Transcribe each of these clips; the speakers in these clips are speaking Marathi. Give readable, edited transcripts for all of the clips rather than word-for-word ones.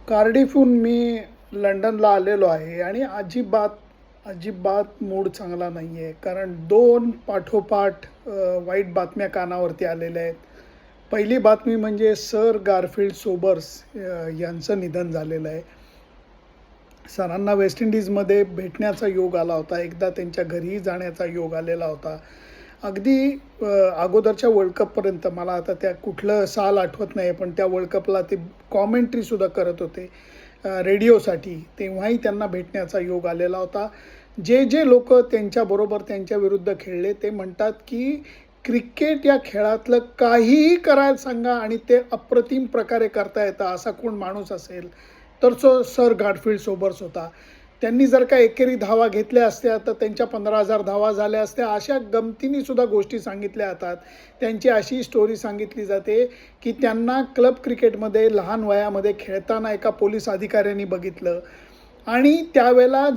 कार्डिफहून मी लंडनला आलेलो आहे आणि अजिबात मूड चांगला नाही आहे. कारण दोन पाठोपाठ वाईट बातम्या कानावरती आलेल्या आहेत. पहिली बातमी म्हणजे सर गारफील्ड सोबर्स यांचं निधन झालेलं आहे. सरांना वेस्ट इंडिजमध्ये भेटण्याचा योग आला होता. एकदा त्यांच्या घरीही जाण्याचा योग आलेला होता. अगदी अगोदरच्या वर्ल्ड कपपर्यंत, मला आता त्या कुठलं साल आठवत नाही, पण त्या वर्ल्ड कपला ते कॉमेंट्रीसुद्धा करत होते रेडिओसाठी. तेव्हाही त्यांना भेटण्याचा योग आलेला होता. जे लोक त्यांच्याबरोबर त्यांच्याविरुद्ध खेळले ते म्हणतात की क्रिकेट या खेळातलं काहीही करायला सांगा आणि ते अप्रतिम प्रकारे करता येतं. असा कोण माणूस असेल तर तो सर गारफील्ड सोबर्स होता. त्यांनी जर का एकेरी धावा घेतल्या असत्या तर त्यांच्या 15,000 धावा झाल्या असत्या. अशा गमतीनीसुद्धा गोष्टी सांगितल्या जातात. त्यांची अशी स्टोरी सांगितली जाते की त्यांना क्लब क्रिकेटमध्ये लहान वयामध्ये खेळताना एका पोलीस अधिकाऱ्यांनी बघितलं आणि त्यावेळेला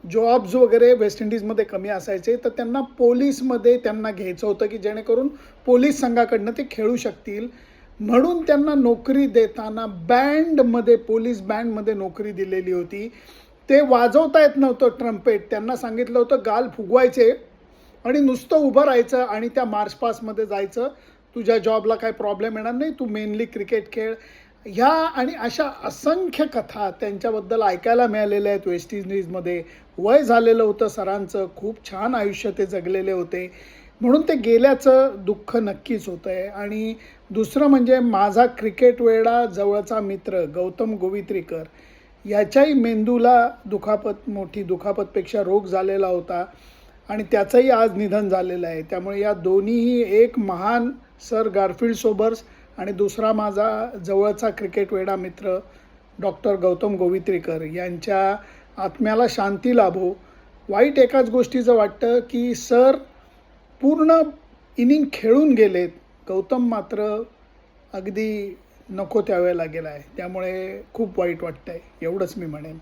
जॉब्स वगैरे वेस्ट इंडिजमध्ये कमी असायचे, तर त्यांना पोलीसमध्ये त्यांना घ्यायचं होतं की जेणेकरून पोलीस संघाकडनं ते खेळू शकतील. म्हणून त्यांना नोकरी देताना पोलीस बँडमध्ये नोकरी दिलेली होती. ते वाजवता येत नव्हतं ट्रम्पेट. त्यांना सांगितलं होतं गाल फुगवायचे आणि नुसतं उभं राहायचं आणि त्या मार्च पासमध्ये जायचं. तुझ्या जॉबला काही प्रॉब्लेम येणार नाही, तू मेनली क्रिकेट खेळ. ह्या आणि अशा असंख्य कथा त्यांच्याबद्दल ऐकायला मिळालेल्या आहेत वेस्ट इंडिजमध्ये. वय झालेलं होतं सरांचं, खूप छान आयुष्य ते जगलेले होते, म्हणून ते गेल्याचं दुःख नक्कीच होतं आहे. आणि दुसरं म्हणजे माझा क्रिकेट वेडा जवळचा मित्र गौतम गोवित्रीकर याच्याही मेंदूला मोठी दुखापतपेक्षा रोग झालेला होता आणि त्याचंही आज निधन झालेलं आहे. त्यामुळे या दोन्हीही, एक महान सर गारफील्ड सोबर्स आणि दुसरा माझा जवळचा क्रिकेट वेडा मित्र डॉक्टर गौतम गोवित्रीकर, यांच्या आत्म्याला शांती लाभो. वाईट एकाच गोष्टीचं वाटतं की सर पूर्ण इनिंग खेळून गेलेत, गौतम मात्र अगदी नको त्यावेळेला गेला आहे. त्यामुळे खूप वाईट वाटतं आहे, एवढंच मी म्हणेन.